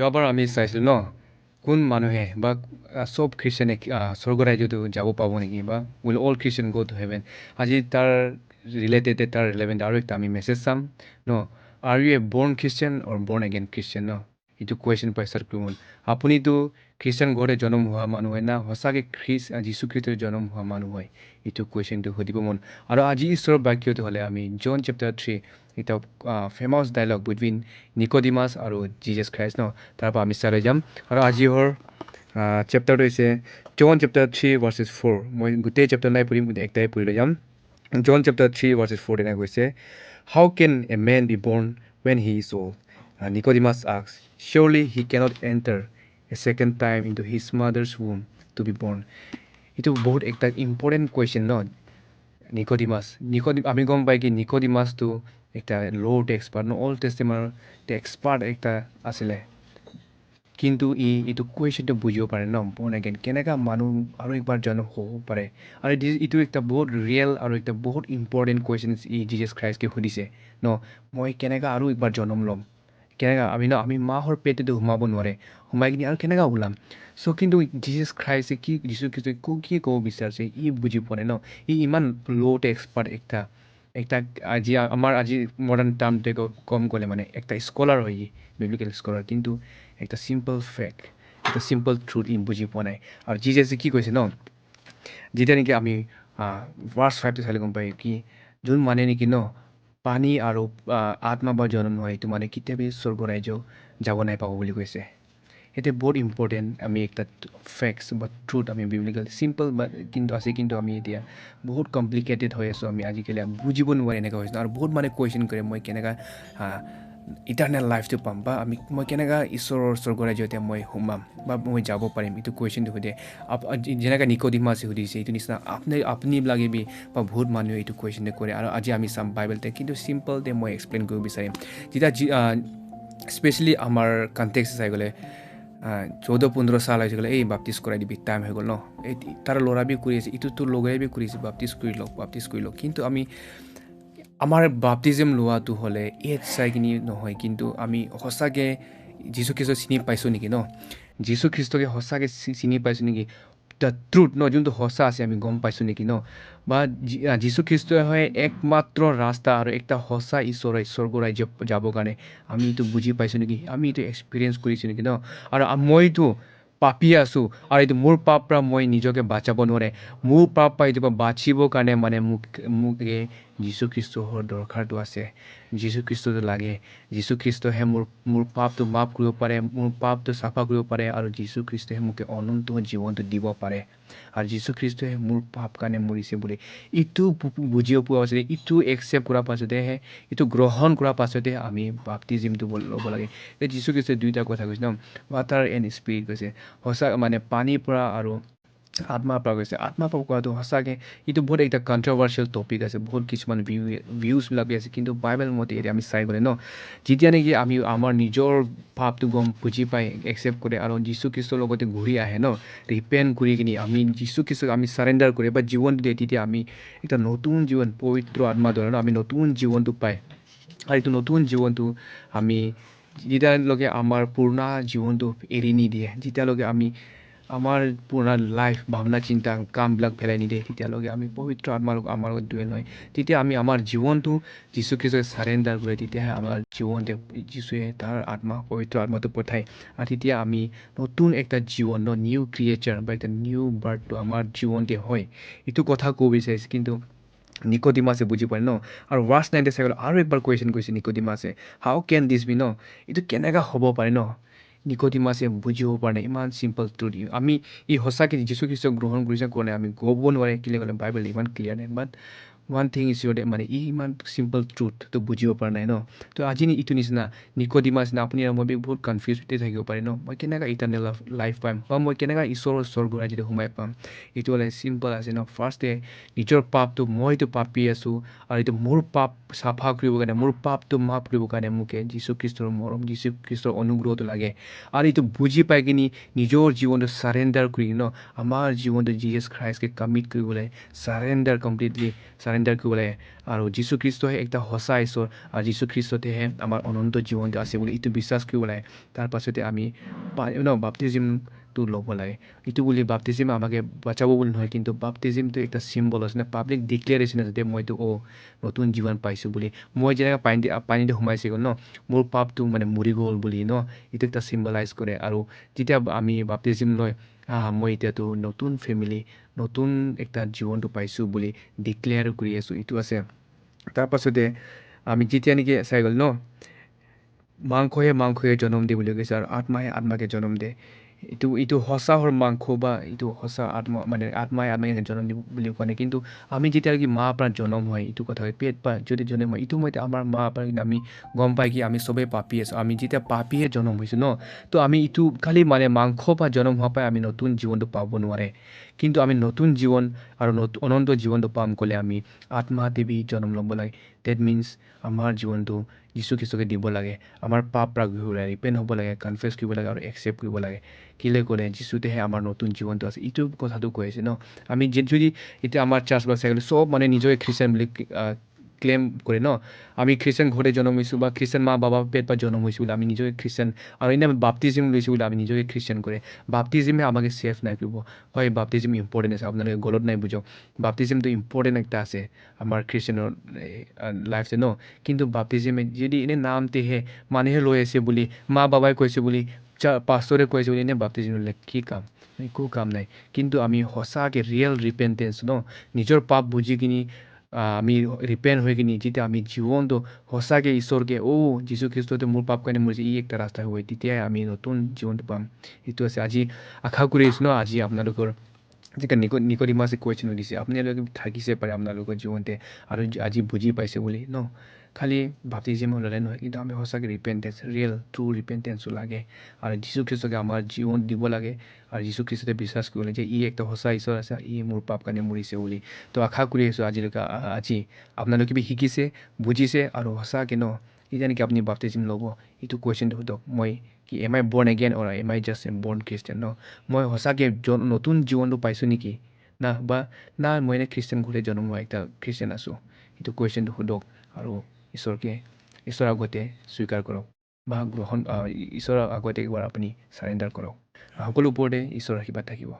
যোৱাবাৰ আমি চাইছিলোঁ ন কোন মানুহে বা চব খ্ৰীষ্টানে স্বৰ্গ ৰাজ্যটো যাব পাব নেকি বা উইল অল খ্ৰীষ্টান গ' টু হেভেন আজি তাৰ ৰিলেটেড তাৰ ৰিলেভেণ্ট আৰু একটা আমি মেছেজ চাম ন আৰ ইউ এ বৰ্ণ খ্ৰীষ্টান অৰ বৰ্ণ এগেইন খ্ৰীষ্টান ন এইটো কুৱেশ্যন পাই ছাৰ কোন আপুনিতো খ্ৰীষ্টান ঘৰতে জন্ম হোৱা মানুহ হয় না সঁচাকৈ যীশু খ্ৰীষ্টৰ জন্ম হোৱা মানুহ হয় এইটো কুৱেশ্যনটো সুধিব মন আৰু আজি ঈশ্বৰৰ বাক্যটো হ'লে আমি জন চেপ্টাৰ 3 এটা ফেমাছ ডায়লগ বিটুইন নিকোডিমাছ আৰু জিজাছ খ্ৰাইষ্ট ন তাৰ পৰা আমি চাই যাম আৰু আজিৰ চেপ্টাৰটো হৈছে জন চেপ্টাৰ 3 ভাৰ্চেছ 4 মই গোটেই চেপ্টাৰ নাই পঢ়িম একটাই পঢ়ি লৈ যাম জন চেপ্টাৰ 3 ভাৰ্চেছ 4 তেনেকৈ কৈছে how can a man be born when he is old? Nicodemus asks, surely he cannot enter a second time into his mother's womb to be born. Itu বহুত একটা ইম্পৰ্টেণ্ট কুৱেশ্যন ন নিকোডিমাছ আমি গম পাই কি নিকোডিমাছটো একটা lord expert ন old টেষ্টামেণ্টৰ expert একটা আছিলে কিন্তু এইটো কুৱেশ্যনটো বুজিব পাৰে ন বৰ্ণ এগেইন কেনেকুৱা মানুহ আৰু একবাৰ জন্ম হ'ব পাৰে আৰু এইটো একটা বহুত ৰিয়েল আৰু একটা বহুত ইম্পৰ্টেণ্ট কুৱেশ্যন জিজাছ খ্ৰাইষ্টকে সুধিছে ন মই কেনেকুৱা আৰু একবাৰ জন্ম ল'ম কেনেকুৱা আমি মাহৰ পেটেতো সোমাব নোৱাৰে সোমাই কিনি আৰু কেনেকুৱা ওলাম চ' কিন্তু জিজাছ খ্ৰাইষ্টে যীশু খ্ৰীষ্টই কি ক'ব বিচাৰিছে বুজি পোৱা নাই ন ইমান ল'ড এক্সপাৰ্ট একটা আজি মডাৰ্ণ টাৰ্মতে কম ক'লে মানে একটা স্কলাৰ হয় বিব্লিকেল স্কলাৰ কিন্তু একটা চিম্পল ফেক্ট একটা চিম্পল ট্ৰুথ বুজি পোৱা নাই আৰু জিজাছে কি কৈছে ন যেতিয়া নেকি আমি ভাৰ্চ 5টো চালে গম পাই কি যোন মানে নেকি ন পানী আৰু আত্মা বা জন্ম নহয় এইটো মানে কেতিয়াবা স্বৰ্গ ৰাজ্য যাব নাই পাব বুলি কৈছে সেইটো বহুত ইম্পৰ্টেণ্ট আমি একটা ফেক্টছ বা ট্ৰুথ আমি বিব্লিকেল চিম্পল বা কিন্তু আমি এতিয়া বহুত কমপ্লিকেটেড হৈ আছোঁ আমি আজিকালি বুজিব নোৱাৰে এনেকুৱা হৈছে আৰু বহুত মানে কুৱেশ্যন কৰে মই কেনেকুৱা ইটাৰনেল লাইফটো পাম বা মই কেনেকুৱা ঈশ্বৰৰ স্বৰ্গ ৰাজ্যতে মই সোমাম বা মই যাব পাৰিম এইটো কুৱেশ্যনটো সোধে যেনেকৈ নিকোডিমাছে সুধিছে এইটো নিচিনা আপুনি লাগিবি বা বহুত মানুহে এইটো কুৱেশ্যনটো কৰে আৰু আজি আমি চাম বাইবেলতে কিন্তু চিম্পলতে মই এক্সপ্লেইন কৰিব বিচাৰিম যেতিয়া স্পেচিয়েলি আমাৰ কণ্টেক্স চাই গ'লে 14-15 সাল হৈ গ'লে এই বাপ্তিছ কৰাই দিবি টাইম হৈ গ'ল ন এই তাৰ ল'ৰা বি কৰি আছে ইটোতো লগাই বি কৰিছে বাপ্তিছ কৰি লওক কিন্তু আমি আমাৰ বাপ্তিজম লোৱাটো হ'লে এজ চাই কিনি নহয় কিন্তু আমি সঁচাকৈ যীশু খ্ৰীষ্টক চিনি পাইছোঁ নেকি ন যীশু খ্ৰীষ্টকে সঁচাকৈ চিনি পাইছোঁ নেকি দ্য ট্ৰুথ ন যোনটো সঁচা আছে আমি গম পাইছোঁ নেকি ন বা যীশু খ্ৰীষ্টই হয় একমাত্ৰ ৰাস্তা আৰু একটা সঁচা ঈশ্বৰ স্বৰ্গ ৰাজ্য যাবৰ কাৰণে আমি এইটো বুজি পাইছোঁ নেকি আমি এইটো এক্সপিৰিয়েঞ্চ কৰিছোঁ নেকি ন আৰু মইতো পাপি আছোঁ আৰু এইটো মোৰ পাপ পৰা মই নিজকে বাচাব নোৱাৰে মোৰ পাপ পৰা এইটো পৰা বাচিবৰ কাৰণে মানে মোক যীশু খ্ৰীষ্টৰ দৰকাৰটো আছে যীশু খ্ৰীষ্টটো লাগে যীশু খ্ৰীষ্টহে মোৰ পাপটো মাফ কৰিব পাৰে মোৰ পাপটো চাফা কৰিব পাৰে আৰু যীশু খ্ৰীষ্টই মোক অনন্ত জীৱনটো দিব পাৰে আৰু যীশু খ্ৰীষ্টই মোৰ পাপ কাৰণে মৰিছে বুলি ইটো বুজিব পোৱা পাছতে ইটো একচেপ্ট কৰাৰ পাছতেহে ইটো গ্ৰহণ কৰাৰ পাছতে আমি বাপ্তিজমটো ল'ব লাগে যীশু খ্ৰীষ্টই দুইটা কথা কৈছে ন ৱাটাৰ এণ্ড স্পিৰিট কৈছে সঁচা মানে পানীৰ পৰা আৰু আত্মাৰ পৰা কৈছে আত্মাৰ পৰা কোৱাটো সঁচাকৈ এইটো বহুত এটা কণ্ট্ৰভাৰ্চিয়েল টপিক আছে বহুত কিছুমান ভিউজবিলাক আছে কিন্তু বাইবেল মতে এতিয়া আমি চাই গ'লে ন যেতিয়া নেকি আমি আমাৰ নিজৰ পাপটো বুজি পাই একচেপ্ট কৰে আৰু যীশু খ্ৰীষ্টৰ লগতে ঘূৰি আহে ন ৰিপেণ্ট কৰি কিনি আমি যীশু খ্ৰীষ্টক আমি চাৰেণ্ডাৰ কৰে বা জীৱনটো দিয়ে তেতিয়া আমি এটা নতুন জীৱন পবিত্ৰ আত্মা দ্বাৰা ন আমি নতুন জীৱনটো পাই আৰু এইটো নতুন জীৱনটো আমি যেতিয়ালৈকে আমাৰ পুৰণা জীৱনটো এৰি নিদিয়ে যেতিয়ালৈকে আমি আমাৰ পুৰণা লাইফ ভাৱনা চিন্তা কামবিলাক পেলাই নিদিয়ে তেতিয়ালৈকে আমি পবিত্ৰ আত্মাৰ আমাৰ লগত ডুৱেল হয় তেতিয়া আমি আমাৰ জীৱনটো যীশু খ্ৰীষ্টই চাৰেণ্ডাৰ কৰে তেতিয়াহে আমাৰ জীৱনতে যীশুৱে তাৰ আত্মা পবিত্ৰ আত্মাটো পঠায় আৰু তেতিয়া আমি নতুন একটা জীৱন নিউ ক্ৰিয়েচাৰ বা এটা নিউ বাৰ্থটো আমাৰ জীৱনতে হয় এইটো কথা ক'ব বিচাৰিছে কিন্তু নিকোডিমাছে বুজি পায় ন আৰু ভাৰ্চ 9 চাই গ'লে আৰু একবাৰ কুৱেশ্যন কৰিছে নিকোডিমাছে হাউ কেন দিছ বি ন এইটো কেনেকৈ হ'ব পাৰে ন নিকোডিমাছে বুজিব পৰা নাই ইমান চিম্পল ট্ৰুথ আমি সঁচাকৈ যীশু খ্ৰীষ্টক গ্ৰহণ কৰিছে কোৱা নাই আমি ক'ব নোৱাৰে কেলৈ ক'লে বাইবেল ইমান ক্লিয়াৰ নাই বাট ওৱান থিং ইজ ইয়ৰ মানে ইমান চিম্পল ট্ৰুথটো বুজিব পৰা নাই ন তো আজি ইটো নিচিনা নিকোডিমাছ নিচিনা আপুনি আৰু মই বহুত কনফিউজ থাকিব পাৰে ন মই কেনেকৈ ইটাৰনেল লাইফ পাম বা মই কেনেকৈ ঈশ্বৰৰ স্বৰ্গ ৰাজ্যত সোমাই পাম এইটো হ'লে চিম্পল আছে ন ফাৰ্ষ্টে নিজৰ পাপটো মইতো পাপি আছোঁ আৰু এইটো মোৰ পাপ চাফা কৰিবৰ কাৰণে মোৰ পাপটো মাফ কৰিবৰ কাৰণে মোকে যীশু খ্ৰীষ্টৰ মৰম যীশু খ্ৰীষ্টৰ অনুগ্ৰহটো লাগে আৰু এইটো বুজি পাই কিনি নিজৰ জীৱনটো চাৰেণ্ডাৰ কৰি ন আমাৰ জীৱনটো জিজাছ খ্ৰাইষ্টকে কমিট কৰিবলৈ চাৰেণ্ডাৰ কমপ্লিটলি সাৰেণ্ডাৰ কৰিব লাগে আৰু যীশু খ্ৰীষ্টই একটা সঁচা ঈশ্বৰ আৰু যীশু খ্ৰীষ্টতেহে আমাৰ অনন্ত জীৱনটো আছে বুলি এইটো বিশ্বাস কৰিব লাগে তাৰ পাছতে আমি বাপ্তিজিমটো ল'ব লাগে এইটো বুলি বাপ্তিজিম আমাকে বাচাব বুলি নহয় কিন্তু বাপ্তিজিমটো একটা চিম্বল আছে না পাব্লিক ডিক্লেৰেশ্যন আছে যে মইতো নতুন জীৱন পাইছোঁ বুলি মই যেনেকৈ পানীতে সোমাইছে গ'ল ন মোৰ পাপটো মানে মৰি গ'ল বুলি ন এইটো একটা চিম্বলাইজ কৰে আৰু যেতিয়া আমি বাপ্তিজিম লয় মই এতিয়াতো নতুন ফেমিলি নতুন একটা জীৱনটো পাইছোঁ বুলি ডিক্লেয়াৰ কৰি আছোঁ এইটো আছে তাৰ পাছতে আমি যেতিয়া নেকি চাই গ'ল ন মাংসয়ে জন্ম দিয়ে বুলি কৈছে আৰু আত্মাকে জন্ম দিয়ে এইটো সঁচা মাংস বা এইটো সঁচা আত্মাই জন্ম দিব বুলি কোৱা নাই কিন্তু আমি যেতিয়া কি মাৰ পৰা জন্ম হয় এইটো কথা হয় পেট পৰা যদি জন্ম হয় এইটো মতে আমাৰ মাৰ পৰা আমি গম পাই কি আমি চবেই পাপী আছোঁ আমি যেতিয়া পাপীহে জন্ম হৈছোঁ ন তো আমি এইটো খালি মাংস পৰা জন্ম হোৱা পাই আমি নতুন জীৱনটো পাব নোৱাৰে কিন্তু আমি নতুন জীৱন আৰু অনন্ত জীৱনটো পাম ক'লে আমি আত্মা দেৱী জন্ম ল'ব লাগে ডেট মিনছ আমাৰ জীৱনটো যীশু খ্ৰীষ্টকে দিব লাগে আমাৰ পাপ পৰা ৰিপেণ্ট হ'ব লাগে কনফেছ কৰিব লাগে আৰু একচেপ্ট কৰিব লাগে কেলৈ ক'লে যীশুতেহে আমাৰ নতুন জীৱনটো আছে এইটো কথাটো কৈ আছে ন আমি যদি এতিয়া আমাৰ চাৰ্চ বা চাই চব নিজকে খ্ৰীষ্টান বুলি ক্লেইম কৰে ন আমি খ্ৰীষ্টান ঘৰতে জন্ম হৈছোঁ বা খ্ৰীষ্টান মা বাবা পেট পৰা জন্ম হৈছোঁ বুলি আমি নিজকে খ্ৰীষ্টান আৰু এনে বাপ্তিজিম লৈছোঁ বুলি আমি নিজকে খ্ৰীষ্টান কৰে বাপ্তিজিমে আমাকে ছেফ নাই কৰিব হয় বাপ্তিজিম ইম্পৰ্টেণ্ট আছে আপোনালোকে গলত নাই বুজক বাপ্তিজিমটো ইম্পৰ্টেণ্ট একটা আছে আমাৰ খ্ৰীষ্টানৰ লাইফছে ন কিন্তু বাপ্তিজিমে যদি এনে নামতেহে মানুহে লৈ আছে বুলি মা বাবাই কৈছে বুলি পাষ্টৰে কৈছে বুলি এনে বাপ্তিজিম ল'লে কি কাম একো কাম নাই কিন্তু আমি সঁচাকৈ ৰিয়েল ৰিপেণ্টেঞ্চ ন নিজৰ পাপ বুজি কিনি আমি ৰিপেণ্ট হৈ কিনি যেতিয়া আমি জীৱনটো সঁচাকৈ ঈশ্বৰকে যীশু খ্ৰীষ্টতে মোৰ পাপ কাৰণে মৰিছে একটা ৰাস্তা হ'ব তেতিয়াই আমি নতুন জীৱনটো পাম এইটো আছে আজি আশা কৰি আছোঁ ন আজি আপোনালোকৰ যেতিয়া নিকডিমাছে কুৱেশ্যন দিছে আপোনালোকে থাকিছে পাৰে আপোনালোকৰ জীৱনতে আৰু আজি বুজি পাইছে বুলি ন খালি বাপ্তিজিমো ল'লে নহয় কিন্তু আমি সঁচাকৈ ৰিপেণ্টেঞ্চ ৰিয়েল ট্ৰু ৰিপেণ্টেঞ্চো লাগে আৰু যীশু খ্ৰীষ্টকে আমাৰ জীৱন দিব লাগে আৰু যীশু খ্ৰীষ্টতে বিশ্বাস কৰিব লাগে যে একটা সঁচা ঈশ্বৰ আছে মোৰ পাপ কাৰণে মৰিছে বুলি তো আশা কৰি আছোঁ আজিলৈকে আজি আপোনালোকে শিকিছে বুজিছে আৰু সঁচাকৈ ন এতিয়া নেকি আপুনি বাপ্তিজিম ল'ব এইটো কুৱেশ্যনটো সোধক মই কি am I born again or am I just a born Christian ন মই সঁচাকৈ নতুন জীৱনটো পাইছোঁ নেকি না মই এনে খ্ৰীষ্টান ঘৰতে জন্ম হোৱা একটা খ্ৰীষ্টান আছোঁ এইটো কুৱেশ্যনটো সোধক আৰু ঈশ্বৰৰ আগতে স্বীকাৰ কৰক বা ঈশ্বৰৰ আগতে একবাৰ আপুনি চাৰেণ্ডাৰ কৰক সকলো ওপৰতে ঈশ্বৰৰ আশীৰ্বাদ থাকিব